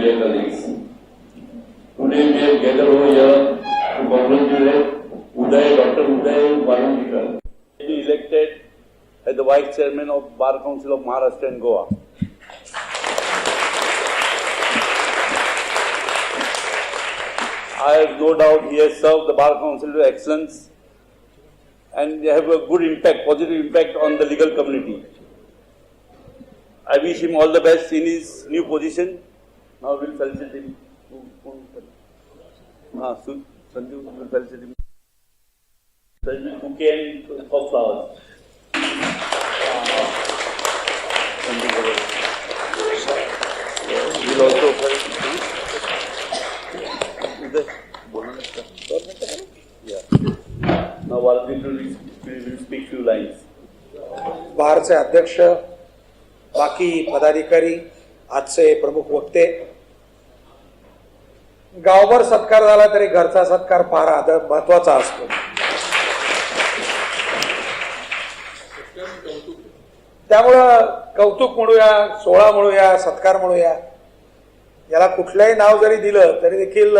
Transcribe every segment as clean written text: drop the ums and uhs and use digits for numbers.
dear colleagues. Today we have gathered over here to congratulate Dr. Uday Varunjikar. To be elected as the Vice Chairman of Bar Council of Maharashtra and Goa. I have no doubt he has served the Bar Council to excellence and they have a good impact, positive impact on the legal community. I wish him all the best in his new position. Now we'll felicitate him. Sanju will felicitate him. Sanju bouquet and for flowers. We'll also felicitate. Yeah. Now Varunjikar will speak few lines. बारचे अध्यक्ष, बाकी पदाधिकारी, आजचे प्रमुख वक्ते, गावभर सत्कार झाला तरी घरचा सत्कार फार महत्वाचा असतो. त्यामुळं कौतुक म्हणूया, सोहळा म्हणूया, सत्कार म्हणूया, याला कुठलंही नाव जरी दिलं तरी देखील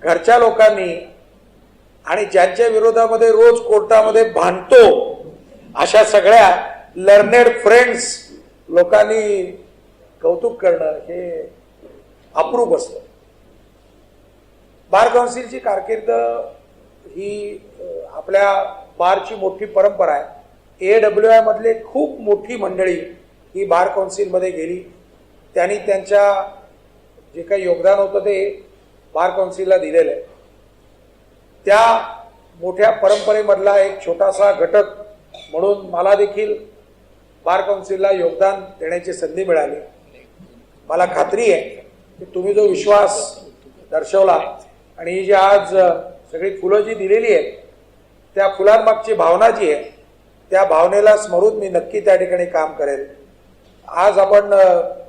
घरच्या लोकांनी आणि ज्यांच्या विरोधामध्ये रोज कोर्टामध्ये भांडतो अशा सगळ्या लर्नेड फ्रेंड्स लोकांनी कौतुक करणं हे अप्रूप असतं. बार काउन्सिलची कारकीर्द ही आपल्या बारची मोठी परंपरा आहे. AWI मधले खूप मोठी मंडळी ही बार काउन्सिलमध्ये गेली. त्यांनी त्यांच्या जे काही योगदान होतं ते बार काउन्सिलला दिलेलं आहे. त्या मोठ्या परंपरेमधला एक छोटासा घटक म्हणून मला देखील बार काउन्सिलला योगदान देण्याची संधी मिळाली. मला खात्री आहे की तुम्ही जो विश्वास दर्शवला आणि ही जी आज सगळी फुलं जी दिलेली आहेत त्या फुलांमागची भावना जी आहे त्या भावनेला स्मरून मी नक्की त्या ठिकाणी काम करेल. आज आपण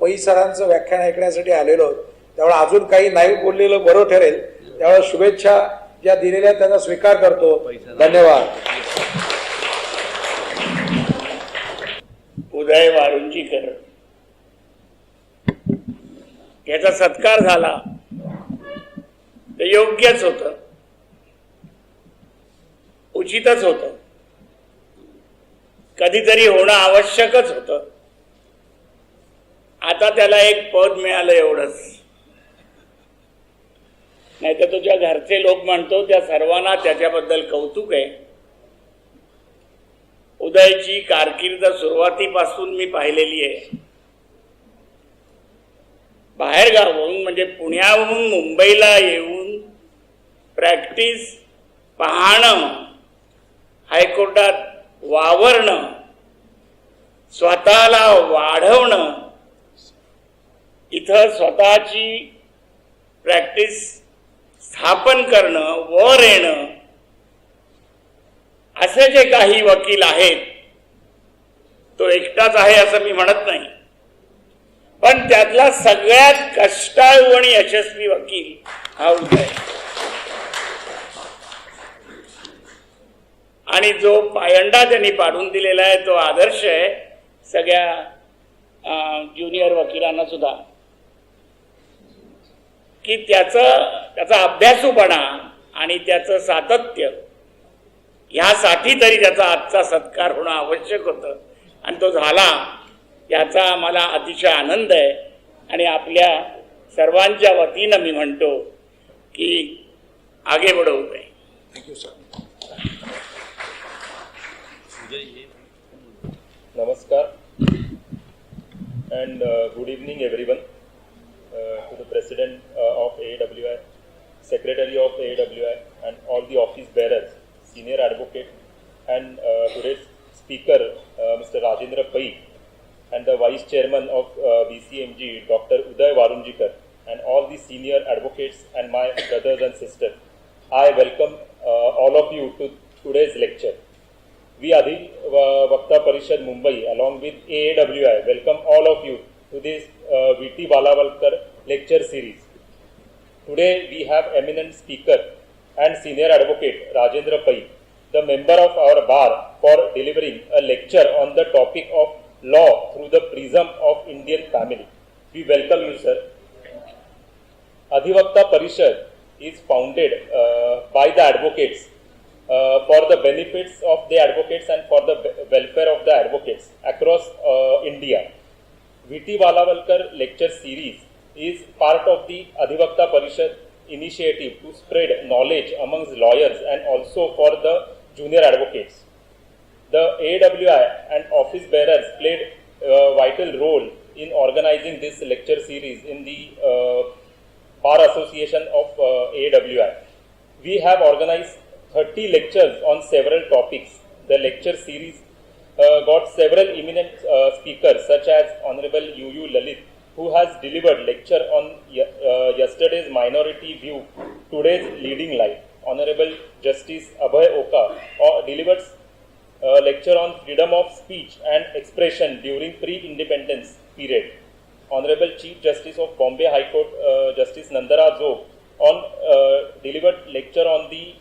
पै सरांचं व्याख्यान ऐकण्यासाठी आलेलो आहोत, त्यामुळे अजून काही नाही बोललेलं बरं ठरेल. त्यामुळे शुभेच्छा ज्या दिलेल्या त्यांचा स्वीकार करतो. धन्यवाद. उदय वारुंजीकर याचा सत्कार झाला ते योग्यच होतं, उचितच होतं, कधीतरी होणं आवश्यकच होतं. आता त्याला एक पद मिळालं एवढंच, नाही तर तुझ्या घरचे लोक म्हणतो त्या सर्वांना त्याच्याबद्दल कौतुक आहे. उदयची कारकीर्द सुरुवातीपासून मी पाहिलेली आहे. बाहेर गावून म्हणजे पुण्याहून मुंबईला येऊन प्रॅक्टिस पाहणं, हायकोर्टात वावरणं, स्वतःला वाढवणं, इथं स्वतःची प्रॅक्टिस स्थापन करणं, वर येणं, असे जे काही वकील आहेत, तो एकटाच आहे असं मी म्हणत नाही, पण त्यातला सगळ्यात कष्टाळू आणि यशस्वी वकील हा उदय. आणि जो पायंडा त्यांनी पाडून दिलेला आहे तो आदर्श आहे सगळ्या ज्युनियर वकिलांना सुद्धा, की त्याचा अभ्यासूपणा आणि त्याचं सातत्य ह्यासाठी तरी त्याचा आजचा सत्कार होणं आवश्यक होतं आणि तो झाला. याचा मला अतिशय आनंद आहे आणि आपल्या सर्वांच्या वतीनं मी म्हणतो की आगे बढो Uday. Thank you sir. Namaskar and good evening everyone. To the President of AWI, Secretary of AWI and all the office bearers, Senior Advocate and today's Speaker Mr. Rajendra Pai and the Vice Chairman of BCMG Dr. Uday Varunjikar and all the Senior Advocates and my brothers and sisters. I welcome all of you to today's lecture. We Adi Vakta Parishad Mumbai along with AAWI welcome all of you to this V.T. Valavalkar lecture series. Today we have eminent speaker and senior advocate Rajendra Pai, the member of our bar, for delivering a lecture on the topic of law through the prism of Indian family. We welcome you, sir. Adhivakta Parishad is founded by the advocates for the benefits of the advocates and for the welfare of the advocates across India. V.T. Valavalkar lecture series is part of the Adhivakta Parishad initiative to spread knowledge amongst lawyers and also for the junior advocates. The AWI and office bearers played a vital role in organizing this lecture series in the Bar Association of AWI. We have organized 30 lectures on several topics. The lecture series got several eminent speakers such as Honorable U. Lalit, who has delivered lecture on yesterday's minority view, today's leading light. Honorable Justice Abhay Oka delivers lecture on freedom of speech and expression during pre-independence period. Honorable Chief Justice of Bombay High Court, Justice Nandara Zog, delivered lecture on the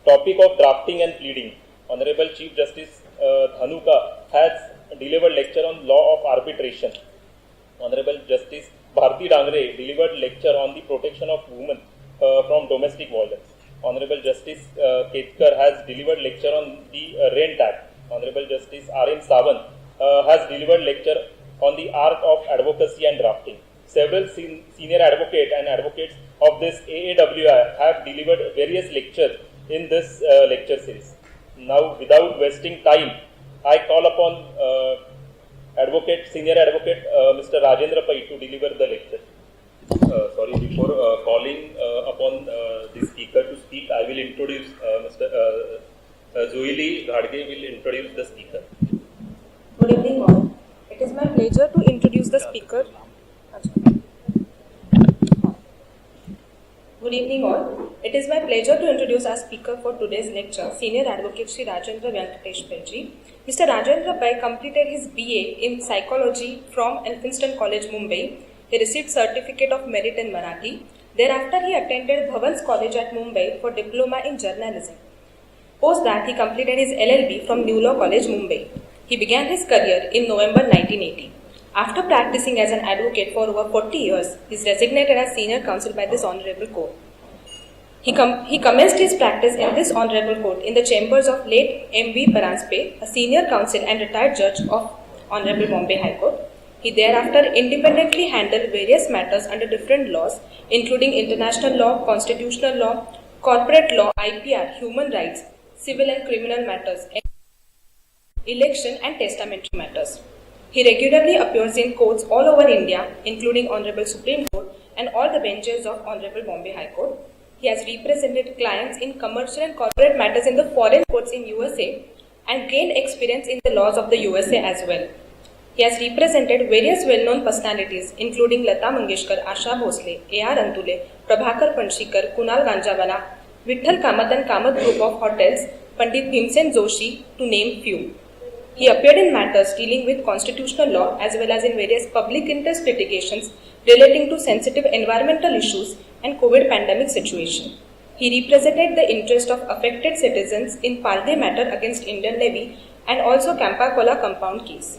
topic of drafting and pleading. Honorable Chief Justice Dhanuka has delivered lecture on law of arbitration. Honorable Justice Bharti Dangre delivered lecture on the protection of women from domestic violence. Honorable Justice Ketkar has delivered lecture on the Rent Act. Honorable Justice R.M. Sawant has delivered lecture on the art of advocacy and drafting. Several senior advocates and advocates of this AAWI have delivered various lectures in this lecture series. Now, without wasting time, I call upon Senior Advocate Mr. Rajendra Pai to deliver the lecture. Before calling upon the speaker to speak, I will introduce Mr. Zoili Ghadge will introduce the speaker. Good evening all. It is my pleasure to introduce the speaker. Good evening all. It is my pleasure to introduce our speaker for today's lecture, Senior Advocate Shri Rajendra Venkatesh Paiji. Mr. Rajendra Pai completed his BA in Psychology from Elphinstone College, Mumbai. He received Certificate of Merit in Marathi. Thereafter, he attended Bhavans College at Mumbai for Diploma in Journalism. Post that, he completed his LLB from New Law College, Mumbai. He began his career in November 1980. After practicing as an advocate for over 40 years, he is designated as Senior Counsel by this Honorable Court. He commenced his practice in this Honorable Court in the chambers of late M.V. Paranspe, a Senior Counsel and retired Judge of Honorable Bombay High Court. He thereafter independently handled various matters under different laws, including international law, constitutional law, corporate law, IPR, human rights, civil and criminal matters, election and testamentary matters. He regularly appears in courts all over India, including Honorable Supreme Court and all the benches of Honorable Bombay High Court. He has represented clients in commercial and corporate matters in the foreign courts in USA and gained experience in the laws of the USA as well. He has represented various well-known personalities including Lata Mangeshkar, Asha Bhosle, A.R. Antule, Prabhakar Panshikar, Kunal Ganjawala, Vitthal Kamath and Kamath Group of Hotels, Pandit Bhimsen Joshi, to name few. He appeared in matters dealing with constitutional law as well as in various public interest litigations relating to sensitive environmental issues and COVID pandemic situation. He represented the interest of affected citizens in Palde matter against Indian Navy and also Campacola compound case.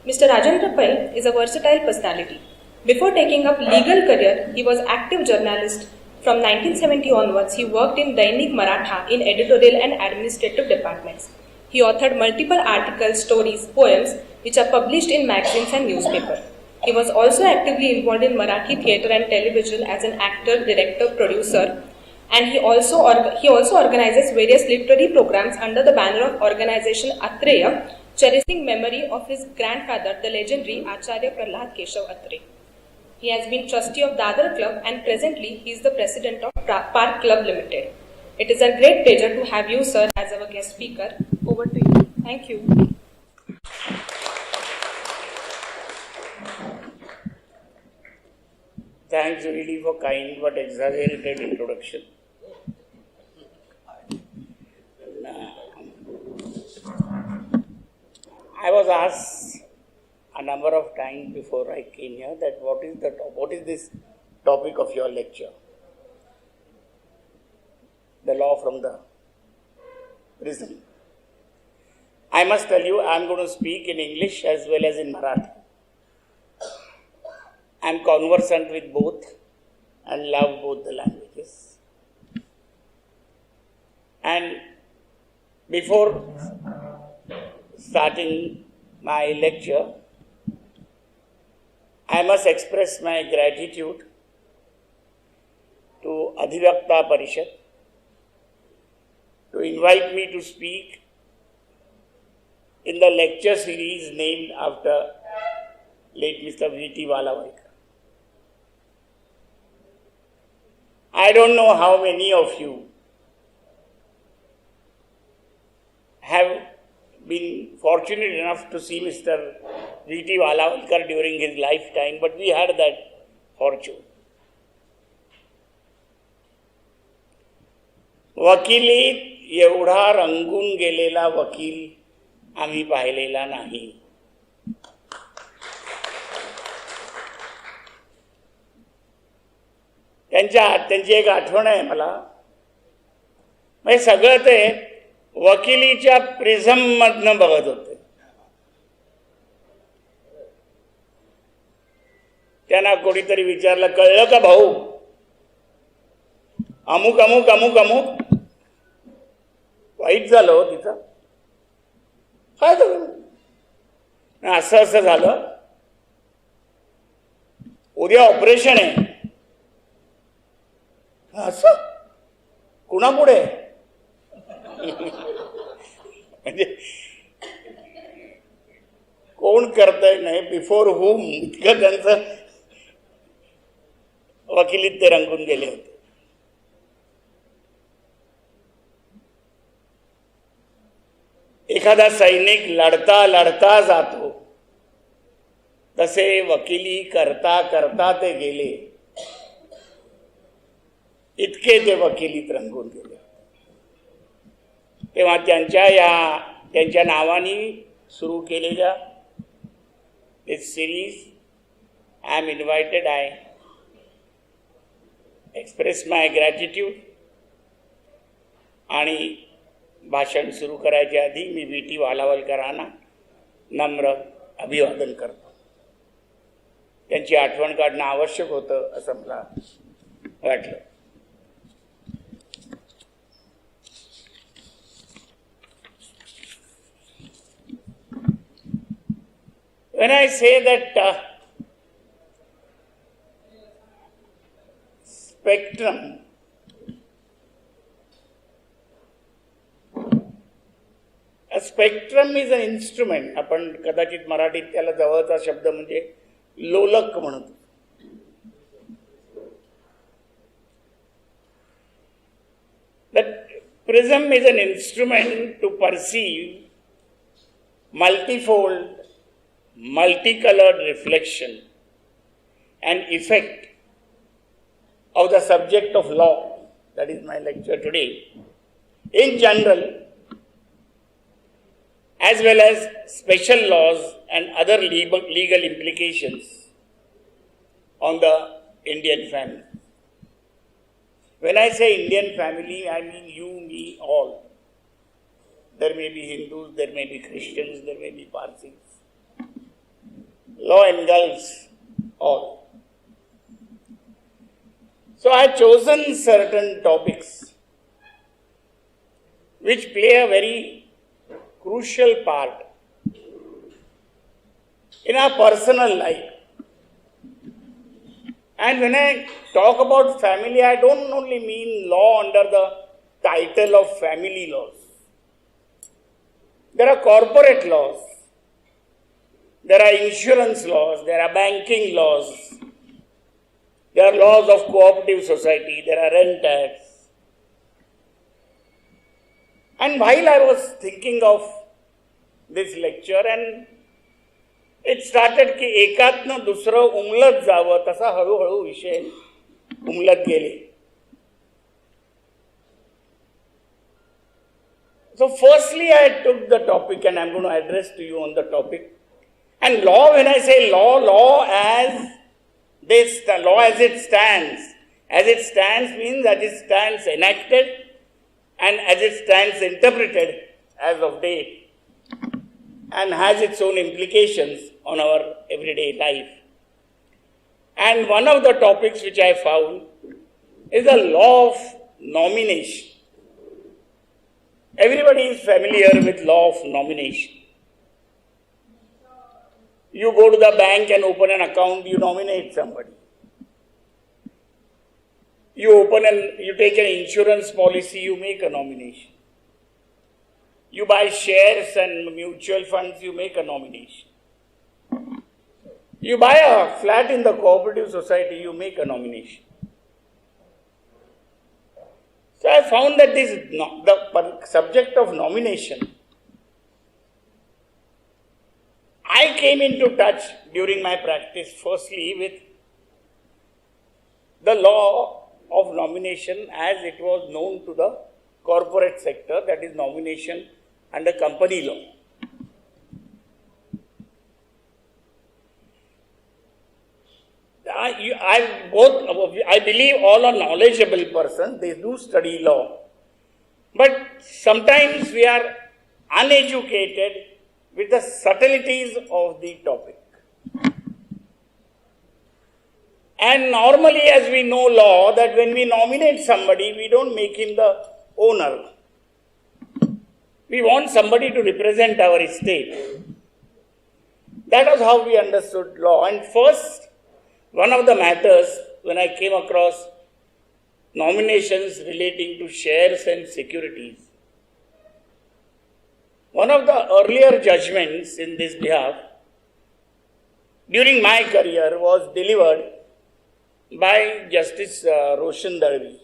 Mr. Rajendra Pai is a versatile personality. Before taking up legal career, he was active journalist. From 1970 onwards, he worked in Dainik Maratha in editorial and administrative departments. He authored multiple articles, stories, poems, which are published in magazines and newspapers. He was also actively involved in Marathi theatre and television as an actor, director, producer, and he also organizes various literary programs under the banner of organization Atreya, cherishing memory of his grandfather, the legendary Acharya Prahlad Keshav Atre. He has been trustee of Dadar Club and presently he is the president of Park Club Limited. It is a great pleasure to have you, sir, as our guest speaker. Over to you. Thank you. Thanks really for kind but exaggerated introduction. I was asked a number of times before I came here that what is this topic of your lecture? The law from the prison. I must tell you, I am going to speak in English as well as in Marathi. I am conversant with both and love both the languages. And before starting my lecture, I must express my gratitude to Adhivyakta Parishad to invite me to speak in the lecture series named after late Mr. V.T. Walawalkar. I don't know how many of you have been fortunate enough to see Mr. V.T. Walawalkar during his lifetime, but we had that fortune. वकिलीत एवढा Rangoon गेलेला वकील आम्ही पाहिलेला नाही. त्यांची एक आठवण आहे मला. म्हणजे सगळं ते वकिलीच्या प्रिझम मधनं बघत होते. त्यांना कोणीतरी विचारलं, कळलं का भाऊ, अमुक अमुक अमुक अमुक वाईट झालं हो तिथं, काय झालं, असं असं झालं, उद्या ऑपरेशन आहे. असं कुणापुढे? म्हणजे कोण करतंय नाही, बिफोर होम, इतकं त्यांचं वकिलीत ते रंगून गेले होते. एखादा सैनिक लढता लढता जातो, तसे वकिली करता करता ते गेले, इतके ते वकिलीत रंगून गेले. तेव्हा त्यांच्या नावाने सुरू केलेल्या this series I am invited, I express my gratitude. आणि भाषण सुरू करायच्या आधी मी V.T. वालावलकरांना नम्र अभिवादन करतो. त्यांची आठवण काढणं आवश्यक होतं असं मला वाटलं. When I say that spectrum is an instrument, आपण कदाचित मराठीत त्याला जवळचा शब्द म्हणजे लोलक म्हणतो. That prism is an instrument to perceive multifold, multicolored reflection and effect of the subject of law. That is my lecture today. In general, as well as special laws and other legal implications on the Indian family. When I say Indian family, I mean you, me, all. There may be Hindus, there may be Christians, there may be Parsis. Law engulfs all. So I have chosen certain topics which play a very crucial part in our personal life. And when I talk about family, I don't only mean law under the title of family laws. There are corporate laws, there are insurance laws, there are banking laws, there are laws of cooperative society, there are rent tax. And while I was thinking of this lecture, and it started की एकातनं दुसरं उमलत जावं, तसा हळूहळू विषय उमलत गेले. So firstly I took the topic and I'm going to address to you on the topic. And law, when I say law as this, the law as it stands means that it stands enacted and as it stands interpreted as of date and has its own implications on our everyday life. And one of the topics which I found is the law of nomination. Everybody is familiar with law of nomination. You go to the bank and open an account, you nominate somebody. You take an insurance policy, you make a nomination. You buy shares and mutual funds, you make a nomination. You buy a flat in the cooperative society, you make a nomination. So I found that the subject of nomination, I came into touch during my practice firstly with the law of nomination as it was known to the corporate sector, that is nomination under company law. I believe all are knowledgeable persons, they do study law. But sometimes we are uneducated with the subtleties of the topic. And normally, as we know law, that when we nominate somebody, we don't make him the owner. We want somebody to represent our estate. That was how we understood law. And first, one of the matters when I came across nominations relating to shares and securities, one of the earlier judgments in this behalf during my career was delivered by Justice Roshan Darvi.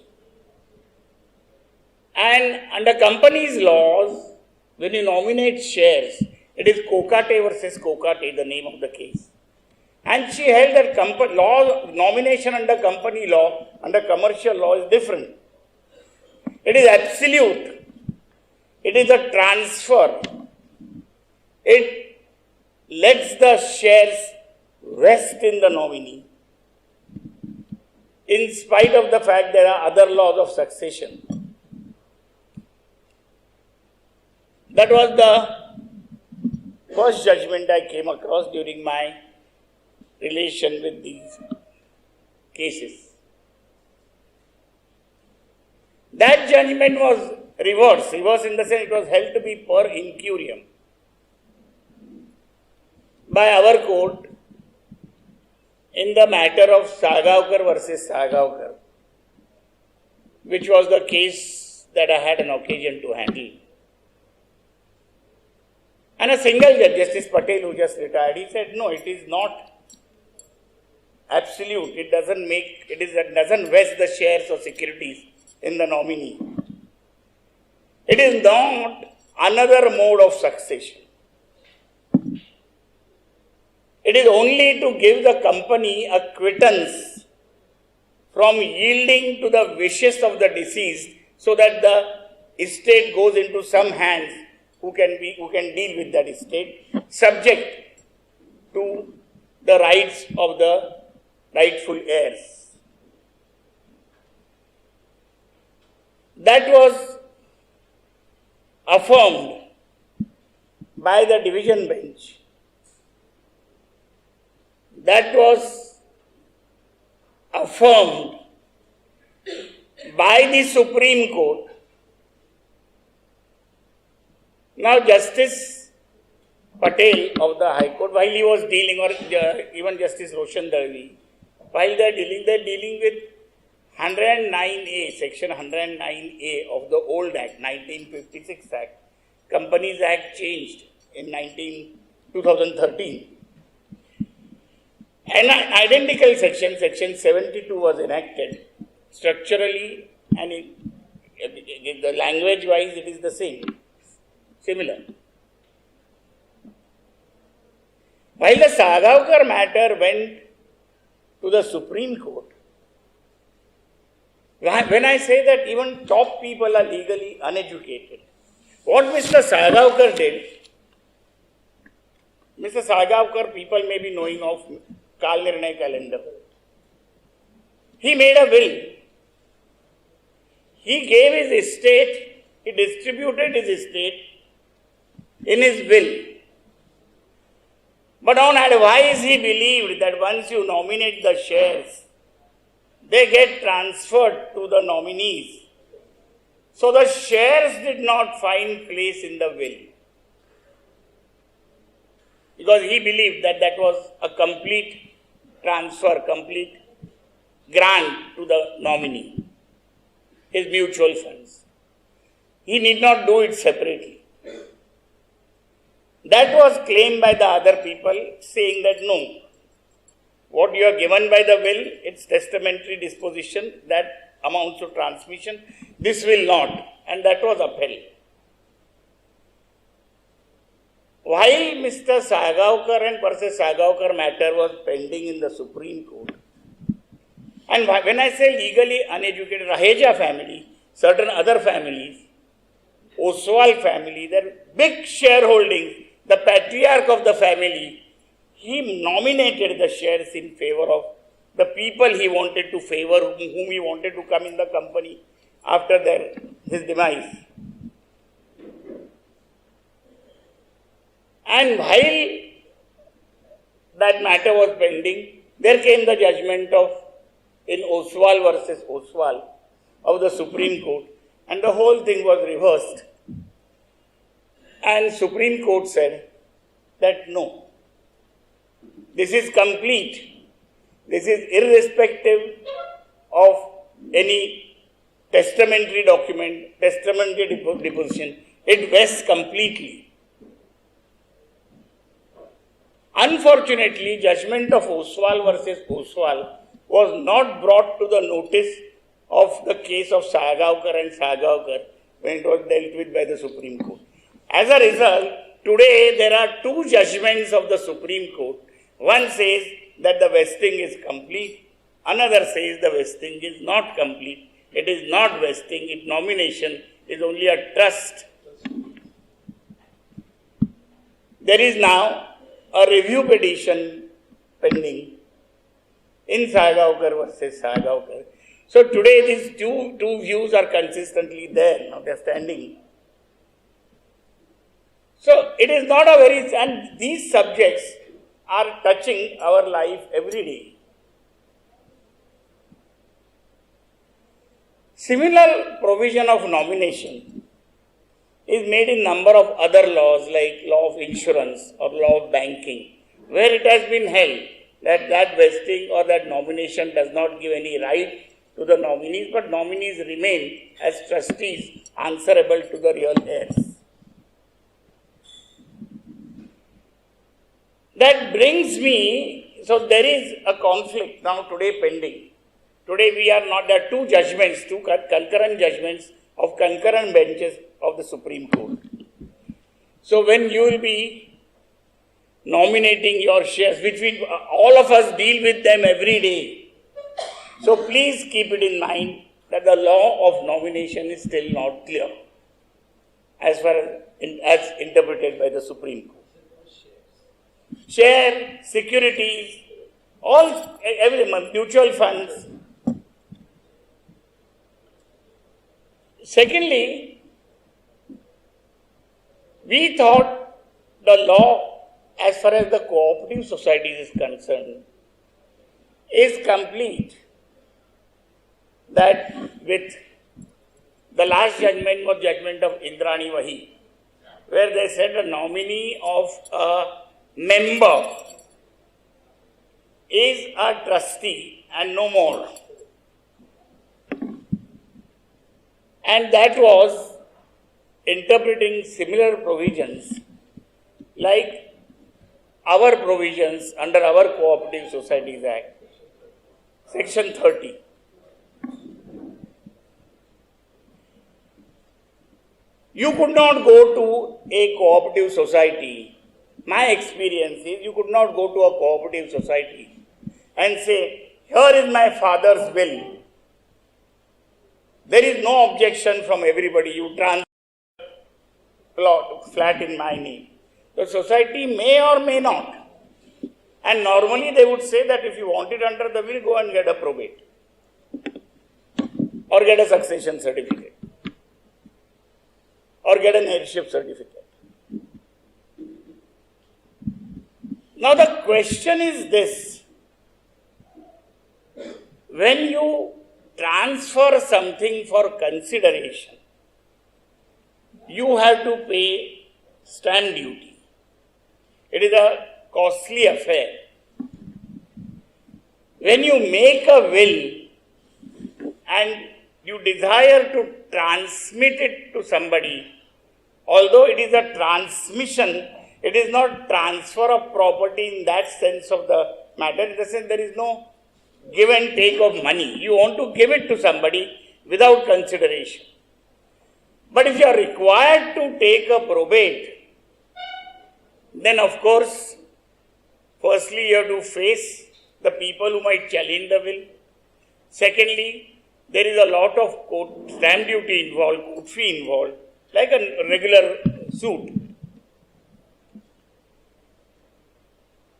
And under companies laws, when you nominate shares, it is Kokate versus Kokate, the name of the case. And she held that nomination under company law, under commercial law is different. It is absolute. It is a transfer. It lets the shares rest in the nominee, in spite of the fact there are other laws of succession. That was the first judgment I came across during my relation with these cases. That judgment was reversed in the sense it was held to be per incurium by our court in the matter of Sagavkar versus Sagavkar, which was the case that I had an occasion to handle. And a single judge, Justice Patel, who just retired, he said, no, it is not absolute. It doesn't vest the shares or securities in the nominee. It is not another mode of succession. It is only to give the company a quittance from yielding to the wishes of the deceased so that the estate goes into some hands who can deal with that estate, subject to the rights of the rightful heirs. That was affirmed by the division bench. That was affirmed by the Supreme Court. Now, Justice Patel of the High Court, while he was dealing, or even Justice Roshan Darvi, while they're dealing with 109A, Section 109A of the old Act, 1956 Act. Companies Act changed in 2013. An identical section, Section 72, was enacted structurally, and the language-wise it is the same, similar. While the Sagavkar matter went to the Supreme Court, when I say that even top people are legally uneducated, what Mr. Sagavkar did, Mr. Sagavkar, people may be knowing of Kal Nirnay calendar. He made a will. He gave his estate, he distributed his estate in his will. But on advice, he believed that once you nominate the shares, they get transferred to the nominees. So the shares did not find place in the will. Because he believed that that was a complete transfer, complete grant to the nominee, his mutual funds. He need not do it separately. That was claimed by the other people, saying that no, what you are given by the will, it's testamentary disposition, that amounts to transmission, this will not, and that was upheld. While Mr. Sagarkar and Percy Sagarkar matter was pending in the Supreme Court, and when I say legally uneducated, Raheja family, certain other families, Oswal family, their big shareholdings, the patriarch of the family, he nominated the shares in favor of the people he wanted to favor, whom he wanted to come in the company after his demise. And while that matter was pending, there came the judgment in Oswal versus Oswal of the Supreme Court, and the whole thing was reversed. And Supreme Court said that no, this is complete. This is irrespective of any testamentary document, testamentary deposition. It vests completely. Unfortunately, judgment of Oswal versus Oswal was not brought to the notice of the case of Sagarkar and Sagarkar when it was dealt with by the Supreme Court. As a result, today there are two judgments of the Supreme Court. One says that the vesting is complete. Another says the vesting is not complete. It is not vesting. Its nomination is only a trust. There is now a review petition pending in Sagarkar versus Sagarkar. So today these two views are consistently there. Now they are standing. So it is not a very, and these subjects are touching our life every day. Similar provision of nomination is made in number of other laws like law of insurance or law of banking, where it has been held that vesting or that nomination does not give any right to the nominees, but nominees remain as trustees answerable to the real heirs. That brings me, so there is a conflict now today pending. Today we are not, there are two judgments, two concurrent judgments of concurrent benches of the Supreme Court. So when you will be nominating your shares, which all of us deal with them every day. So please keep it in mind that the law of nomination is still not clear as far as interpreted by the Supreme Court. Share, securities, every mutual funds. Secondly, we thought the law as far as the cooperative societies is concerned is complete. That with the last judgment was judgment of Indrani Wahi, where they said a nominee of a member is a trustee and no more. And that was interpreting similar provisions like our provisions under our Cooperative Societies Act, Section 30. You could not go to a cooperative society. My experience is you could not go to a cooperative society and say, here is my father's will. There is no objection from everybody. You transfer flat in my name. The society may or may not. And normally they would say that if you want it under the will, go and get a probate. Or get a succession certificate. Or get an heirship certificate. Now the question is this: when you transfer something for consideration, you have to pay stamp duty. It is a costly affair. When you make a will and you desire to transmit it to somebody, although it is a transmission, it is not transfer of property in that sense of the matter. In the sense there is no give and take of money. You want to give it to somebody without consideration. But if you are required to take a probate, then of course, firstly you have to face the people who might challenge the will. Secondly, there is a lot of stamp duty involved, court fee involved, like a regular suit.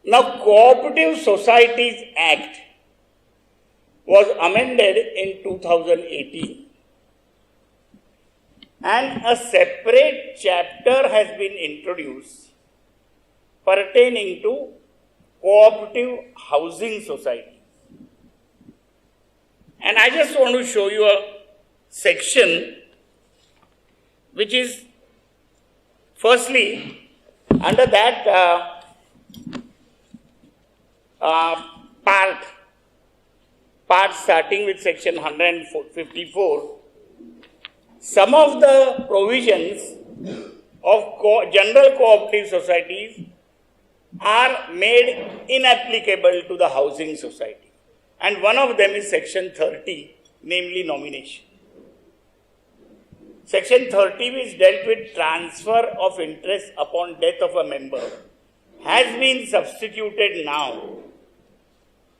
Now, Cooperative Societies Act was amended in 2018, and a separate chapter has been introduced pertaining to cooperative housing societies. And I just want to show you a section which is, firstly, under that part starting with section 154, some of the provisions of general cooperative societies are made inapplicable to the housing society. And one of them is section 30, namely nomination. Section 30, which dealt with transfer of interest upon death of a member, has been substituted now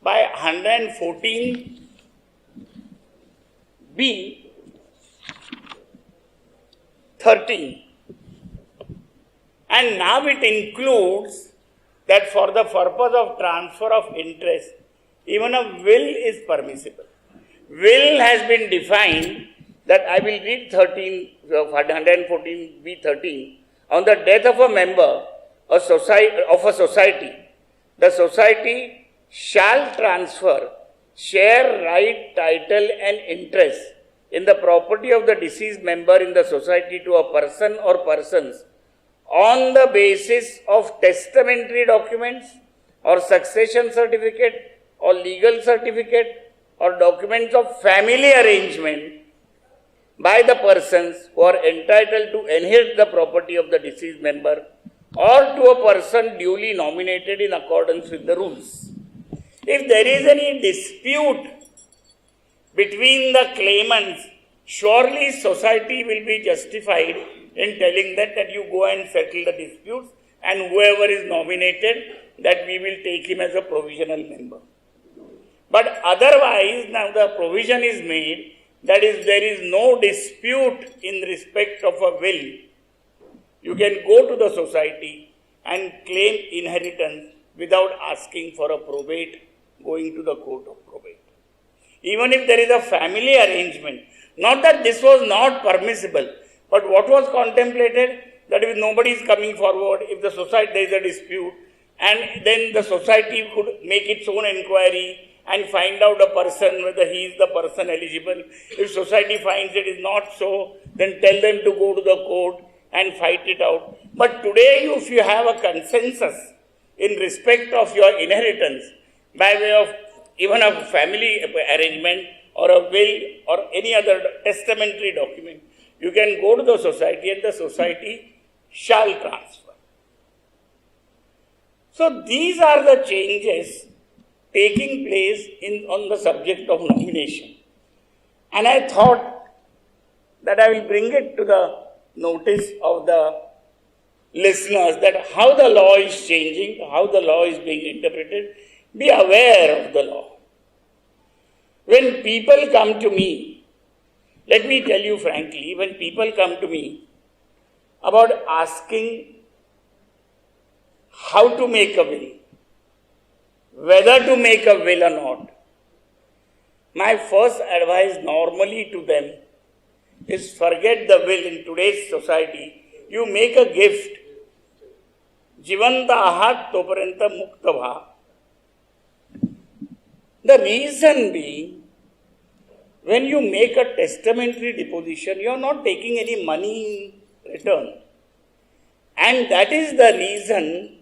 by 114B 13. And now it includes that for the purpose of transfer of interest, even a will is permissible. Will has been defined that I will read 114B 13. On the death of a member of a society, the society shall transfer share, right, title and interest in the property of the deceased member in the society to a person or persons on the basis of testamentary documents or succession certificate or legal certificate or documents of family arrangement by the persons who are entitled to inherit the property of the deceased member or to a person duly nominated in accordance with the rules. If there is any dispute between the claimants, surely society will be justified in telling that you go and settle the disputes, and whoever is nominated, that we will take him as a provisional member. But otherwise, now the provision is made that if there is no dispute in respect of a will, you can go to the society and claim inheritance without asking for a probate, going to the court of probate. Even if there is a family arrangement, not that this was not permissible, but what was contemplated, that if nobody is coming forward, if the society, there is a dispute, and then the society could make its own inquiry and find out a person, whether he is the person eligible. If society finds it is not so, then tell them to go to the court and fight it out. But today, if you have a consensus in respect of your inheritance, by way of even a family arrangement or a will or any other testamentary document, you can go to the society and the society shall transfer. So these are the changes taking place on the subject of nomination. And I thought that I will bring it to the notice of the listeners that how the law is changing, how the law is being interpreted. Be aware of the law. When people come to me, let me tell you frankly, when people come to me about asking how to make a will, whether to make a will or not, my first advice normally to them is forget the will in today's society. You make a gift. जिवंत आहात तोपर्यंत मुक्त व्हा. The reason being, when you make a testamentary deposition, you are not taking any money in return. And that is the reason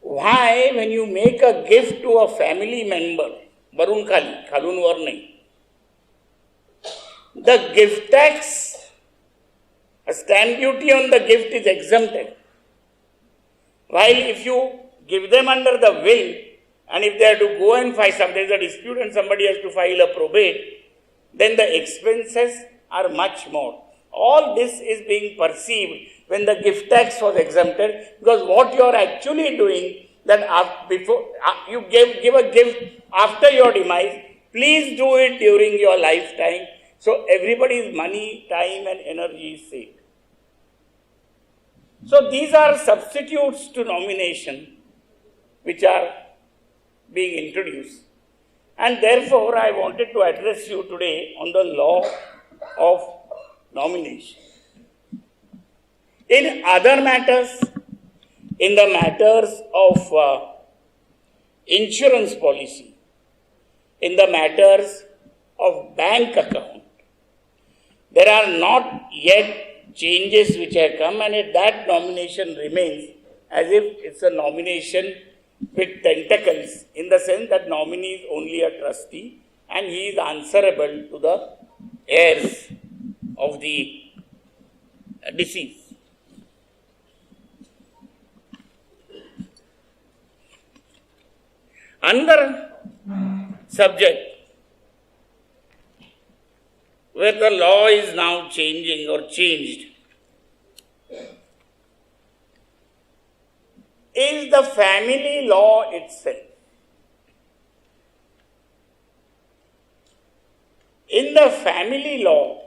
why when you make a gift to a family member, वरून खाली, खालून वर नाही, the gift tax, a stamp duty on the gift is exempted. While if you give them under the will, and if they have to go and file, there is a dispute and somebody has to file a probate, then the expenses are much more. All this is being perceived when the gift tax was exempted, because what you are actually doing, that before you give a gift after your demise, please do it during your lifetime, so everybody's money, time and energy is saved. So these are substitutes to nomination which are being introduced, and therefore I wanted to address you today on the law of nomination. In other matters, in the matters of insurance policy, in the matters of bank account, there are not yet changes which have come, and that nomination remains as if it's a nomination with tentacles, in the sense that nominee is only a trustee and he is answerable to the heirs of the deceased. Another subject where the law is now changing or changed is the family law itself. In the family law,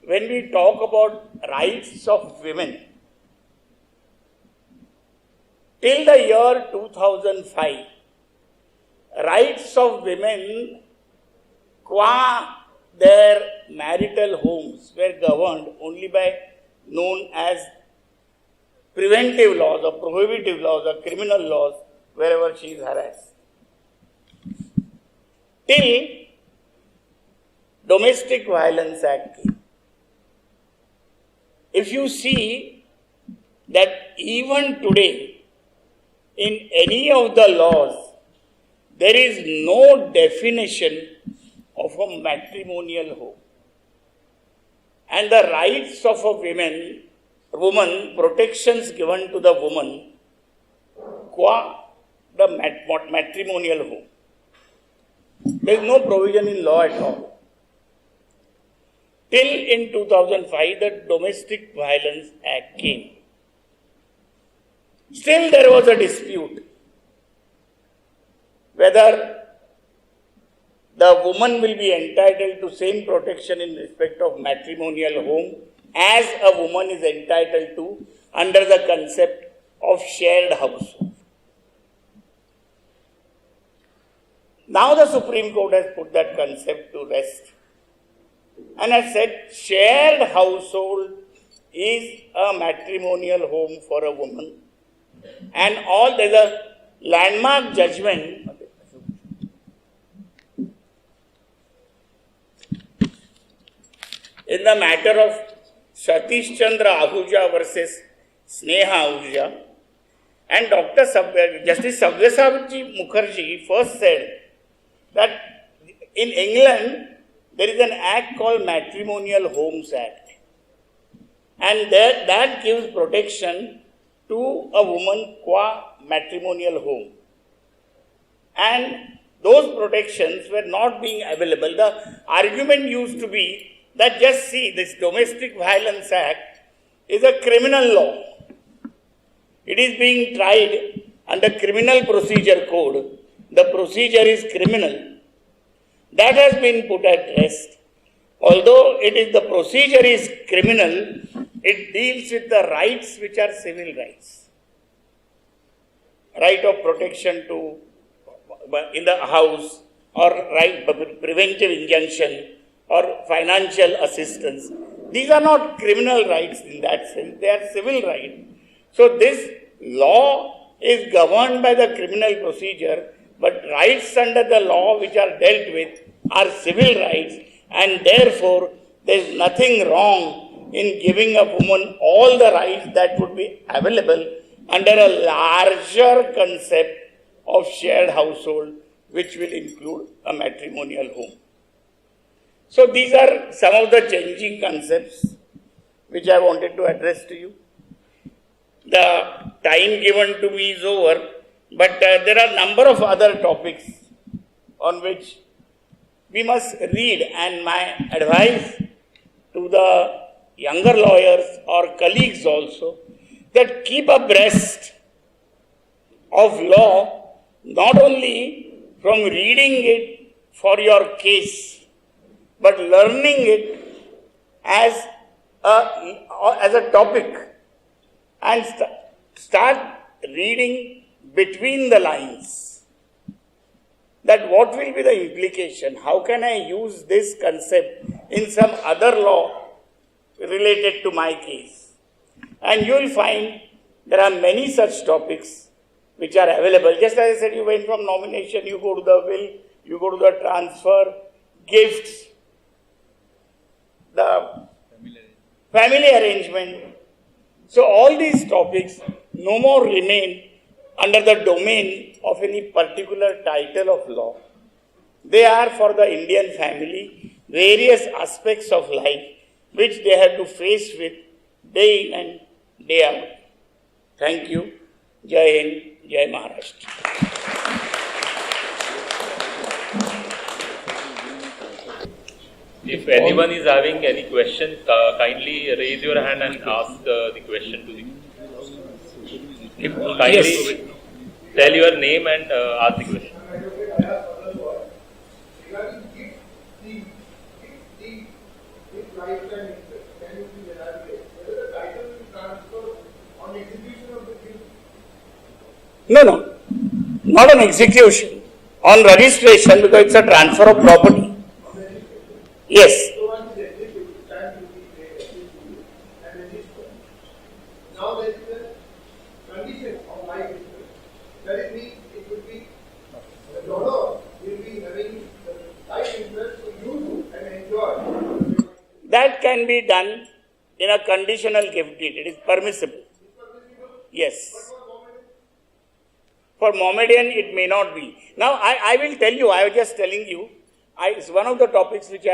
when we talk about rights of women, till the year 2005, rights of women qua their marital homes were governed only by known as preventive laws or prohibitive laws or criminal laws wherever she is harassed. Till Domestic Violence Act came. If you see that even today, in any of the laws, there is no definition of a matrimonial home. And the rights of a woman, protections given to the woman qua the matrimonial home. There is no provision in law at all. Till in 2005, the Domestic Violence Act came. Still there was a dispute whether the woman will be entitled to same protection in respect of matrimonial home as a woman is entitled to under the concept of shared household. Now the Supreme Court has put that concept to rest and has said shared household is a matrimonial home for a woman, and there's a landmark judgment in the matter of Satish Chandra Ahuja versus Sneha Ahuja, and Justice Savyasabji Mukherjee first said that in England there is an act called Matrimonial Homes Act, and that gives protection to a woman qua matrimonial home, and those protections were not being available. The argument used to be that just see, this Domestic Violence Act is a criminal law. It is being tried under Criminal Procedure Code. The procedure is criminal. That has been put at rest. Although the procedure is criminal, it deals with the rights which are civil rights. Right of protection in the house, or right preventive injunction, or financial assistance. These are not criminal rights in that sense, they are civil rights. So this law is governed by the criminal procedure, but rights under the law which are dealt with are civil rights, and therefore there is nothing wrong in giving a woman all the rights that would be available under a larger concept of shared household, which will include a matrimonial home. So these are some of the changing concepts which I wanted to address to you. The time given to me is over, but there are a number of other topics on which we must read, and my advice to the younger lawyers or colleagues also, that keep abreast of law, not only from reading it for your case, but learning it as a topic, and start reading between the lines. That what will be the implication? How can I use this concept in some other law related to my case? And you will find there are many such topics which are available. Just as I said, you went from nomination, you go to the will, you go to the transfer, gifts, the family arrangement. So all these topics no more remain under the domain of any particular title of law. They are for the Indian family, various aspects of life which they have to face with day in and day out. Thank you. Jai Hind, Jai Maharashtra. If anyone is having any question, kindly raise your hand and ask the question to the. If kindly tell your name and ask the question. No, not on execution. On registration, because it's a transfer of property. Yes. Now there is a condition of life insurance. That it means it would be the donor will be having the life insurance to use and enjoy. That can be done in a conditional gift deed. It is permissible. Yes. For Mohammedan, it may not be. Now, I will tell you, I was just telling you, it's one of the topics which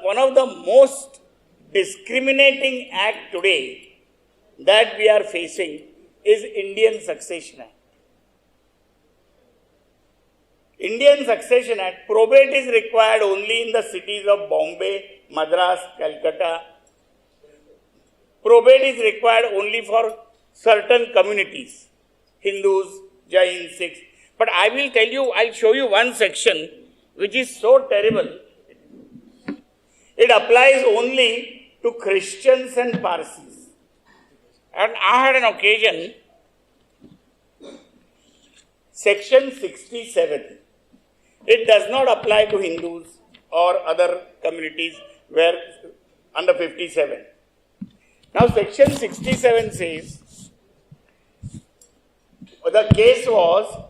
one of the most discriminating act today that we are facing is Indian Succession Act. Indian Succession Act, probate is required only in the cities of Bombay, Madras, Calcutta. Probate is required only for certain communities, Hindus, Jains, Sikhs. But I will tell you, I'll show you one section which is so terrible. It applies only to Christians and Parsis. And I had an occasion, section 67. It does not apply to Hindus or other communities where under 57. Now section 67 says, the case was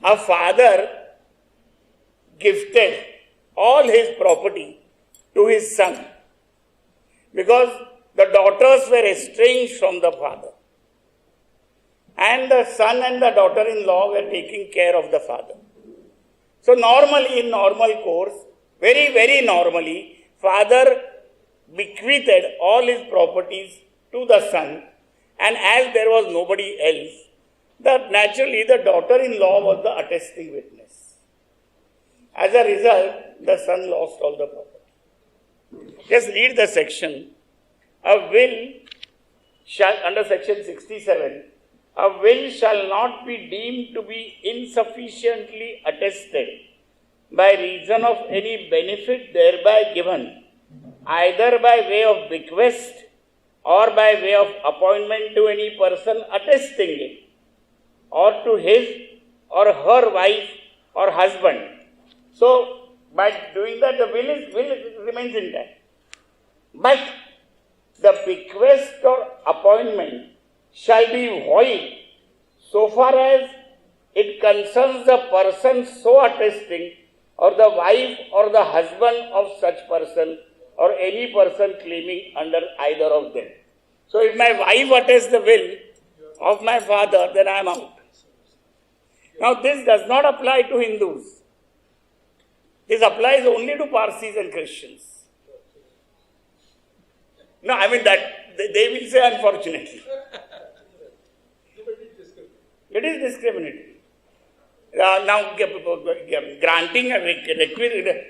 a father gifted all his property to his son because the daughters were estranged from the father. And the son and the daughter-in-law were taking care of the father. So normally, in normal course, very, very normally, father bequeathed all his properties to the son, and as there was nobody else, naturally the daughter-in-law was the attesting witness. As a result, the son lost all the property. Just read the section. A will shall, under section 67, a will shall not be deemed to be insufficiently attested by reason of any benefit thereby given, either by way of bequest or by way of appointment to any person attesting it, or to his or her wife or husband. So, by doing that, the will remains intact. But the bequest or appointment shall be void so far as it concerns the person so attesting, or the wife or the husband of such person, or any person claiming under either of them. So if my wife attests the will of my father, then I am out. Now this does not apply to Hindus. This applies only to Parsis and Christians. No, I mean that they will say unfortunately. It is discriminatory. Now, granting a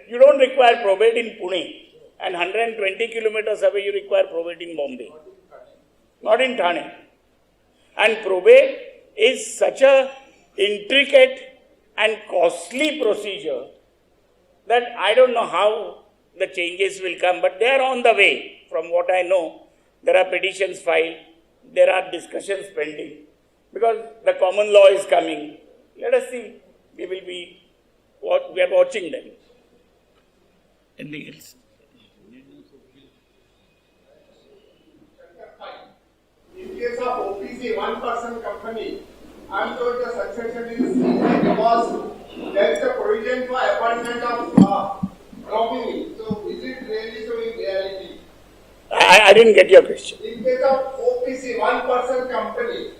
you don't require probate in Pune, and 120 kilometers away you require probate in Bombay. Not in Thane. And probate is such a intricate and costly procedure that I don't know how the changes will come, but they are on the way. From what I know, there are petitions filed, there are discussions pending, because the common law is coming. Let us see. We are watching them. Anything else? In case of OPC, one-person company, I am told the succession is easy because there is a provision for appointment of nominee. So, is it really so in reality? I didn't get your question. In case of OPC, one-person company,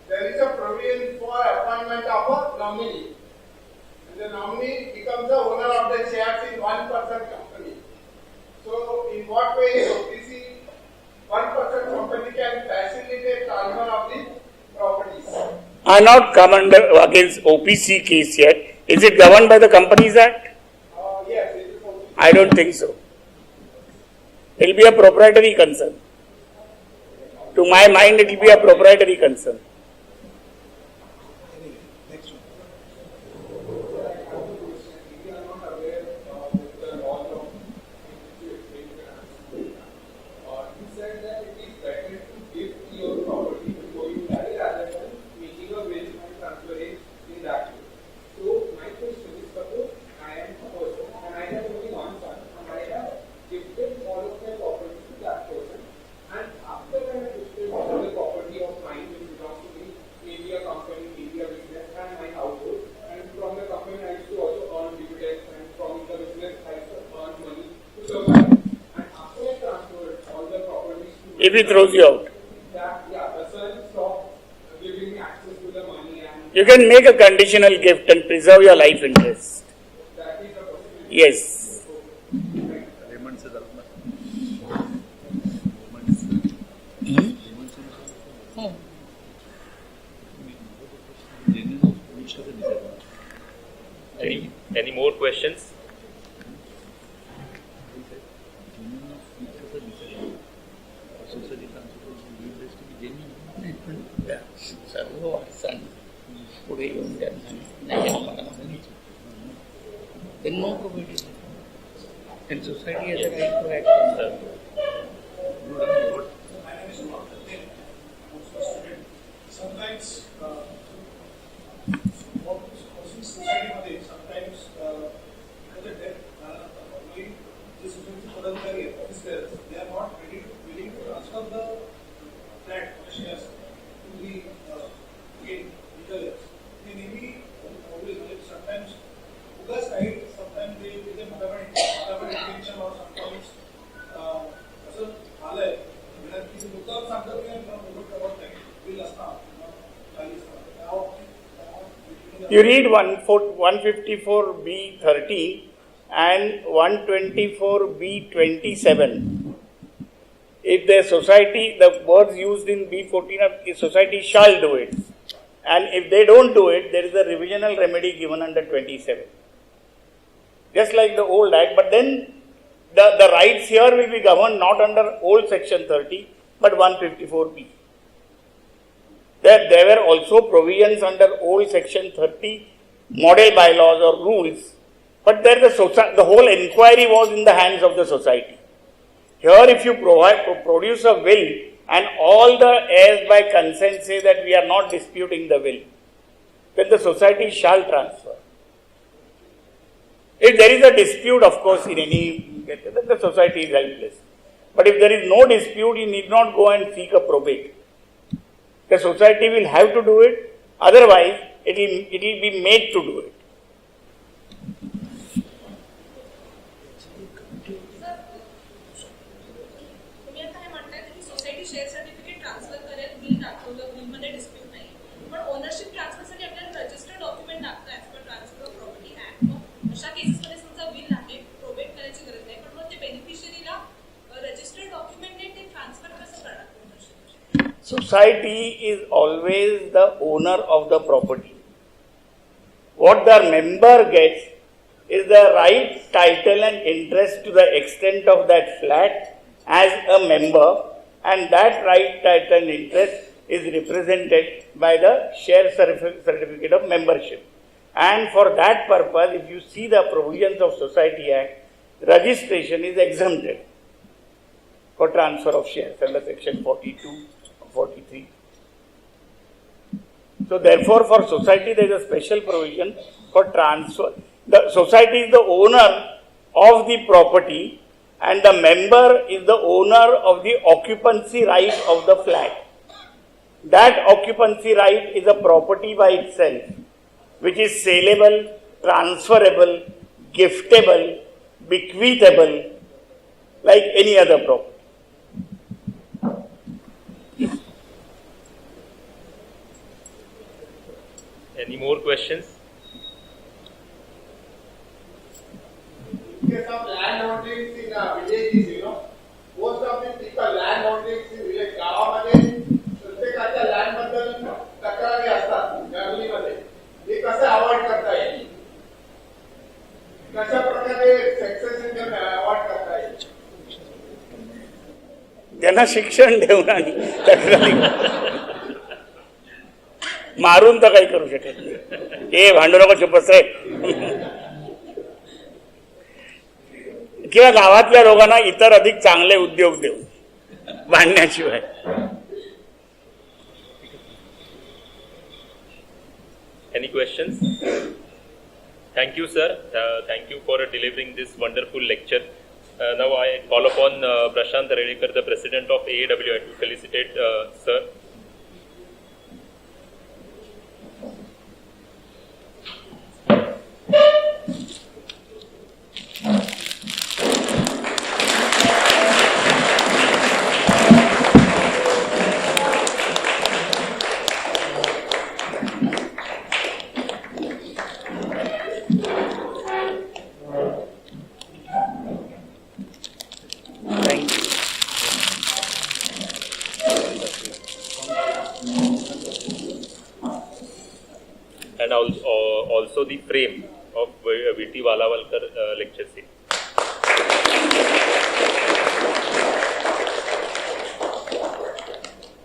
there is a provision for appointment of a nominee. And the nominee becomes the owner of the shares in one-person company. So, in what way OPC, one-person company can facilitate transfer of the properties? I have not come against OPC case yet. Is it governed by the Companies Act? Yes, it is OPC. I don't think so. It will be a proprietary concern. To my mind, it will be a proprietary concern. If he throws you out, you can make a conditional gift and preserve your life interest. Yes. Any more questions? Then no probate. And society has a right to act. Sometimes, society sometimes they are not willing to transfer the flat or shares to the legal. They may be always sometimes because sometimes they with whatever intention or sometimes असं आलंय की मुद्दाम सांगतात की मुलं करत नाही bill असणार You read 154B13 and 124B27. If the society, the words used in B14 are society shall do it. And if they don't do it, there is a revisional remedy given under 27. Just like the old act, but then the rights here will be governed not under old section 30, but 154B. There were also provisions under old section 30 model bylaws or rules, but there the whole inquiry was in the hands of the society. Here if you produce a will and all the heirs by consent say that we are not disputing the will, then the society shall transfer. If there is a dispute, of course, in any, then the society is helpless. But if there is no dispute, you need not go and seek a probate. the society will have to do it, otherwise it will be made to do it. तुम्ही आता हे म्हणताय की society share certificate transfer करेल, bill दाखवलं, बिलमध्ये dispute नाही, पण ओनरशिप ट्रान्सफरसाठी आपल्याला रजिस्टर्ड डॉक्युमेंट लागतं as per transfer of property act. मग अशा केसेसमध्ये समजा बिल आहे, प्रोबेट करायची गरज नाही, पण मग ते बेनिफिशियरीला रजिस्टर्ड डॉक्युमेंटने ते ट्रान्सफर कसं करणार ownership? Society is always the owner of the property. What the member gets is the right, title and interest to the extent of that flat as a member, and that right, title and interest is represented by the share certificate of membership. And for that purpose, if you see the provisions of Society Act, registration is exempted for transfer of shares under section 42 or 43. So therefore, for society there is a special provision for transfer. The society is the owner of the property and the member is the owner of the occupancy right of the flat. That occupancy right is a property by itself, which is saleable, transferable, giftable, bequeathable, like any other property. Any more questions? In case of land holdings in villages, most of the people land holdings in village, गावामध्ये प्रत्येकाच्या land बद्दल तक्रारी असतात फॅमिलीमध्ये. हे कसं avoid करता येईल? कशा प्रकारे सक्सेशन अवॉइड करता येईल? त्यांना शिक्षण देऊन आणि तक्रारी मारून तर काही करू शकत नाही. हे भांडू नको चुप बस रे. किंवा गावातल्या लोकांना इतर अधिक चांगले उद्योग देऊन भांडण्याशिवाय. Any questions? Thank you, sir. Thank you for delivering this wonderful lecture. Now I call upon Prashant Redekar, the president of AAWI, to felicitate sir. And also the frame of V.T. Valavalkar lecture series.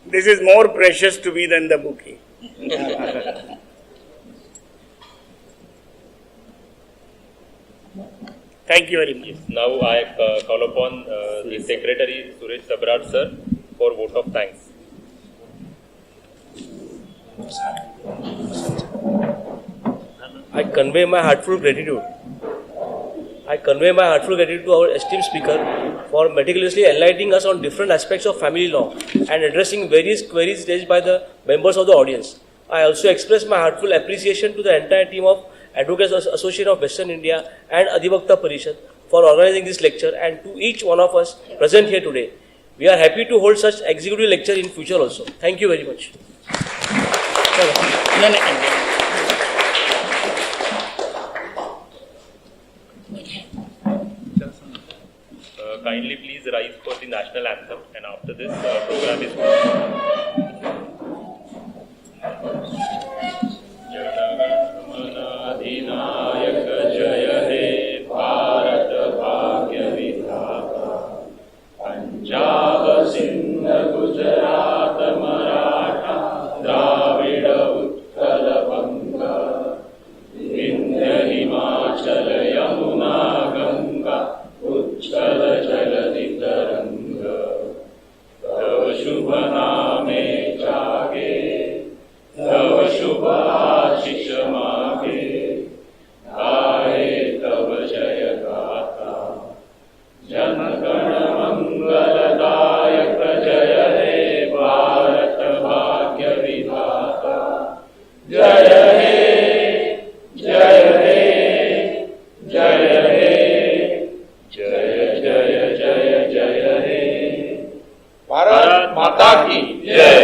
This is more precious to me than the bouquet. Thank you very much. Now I call upon the secretary Suresh Sabrat sir for vote of thanks. I convey my heartfelt gratitude. I convey my heartfelt gratitude to our esteemed speaker for meticulously enlightening us on different aspects of family law and addressing various queries raised by the members of the audience. I also express my heartfelt appreciation to the entire team of Advocates Association of Western India and Adhivakta Parishad for organizing this lecture, and to each one of us present here today. We are happy to hold such executive lecture in future also. Thank you very much. Kindly please rise for the national anthem, and after this program is over. अधिनायक जय हे भारत भाग्य विधाता, पंजाब सिंध गुजरात मराठा द्राविड उत्कल बंग, विंध्य हिमाचल यमुना गंगा उच्चल जलधि तरंग, तव शुभ नामे जागे, तव शुभ आशीष मागे, गाए तव जय गाथा, जन गण मंगलदायक जय हे भारत माता की जय।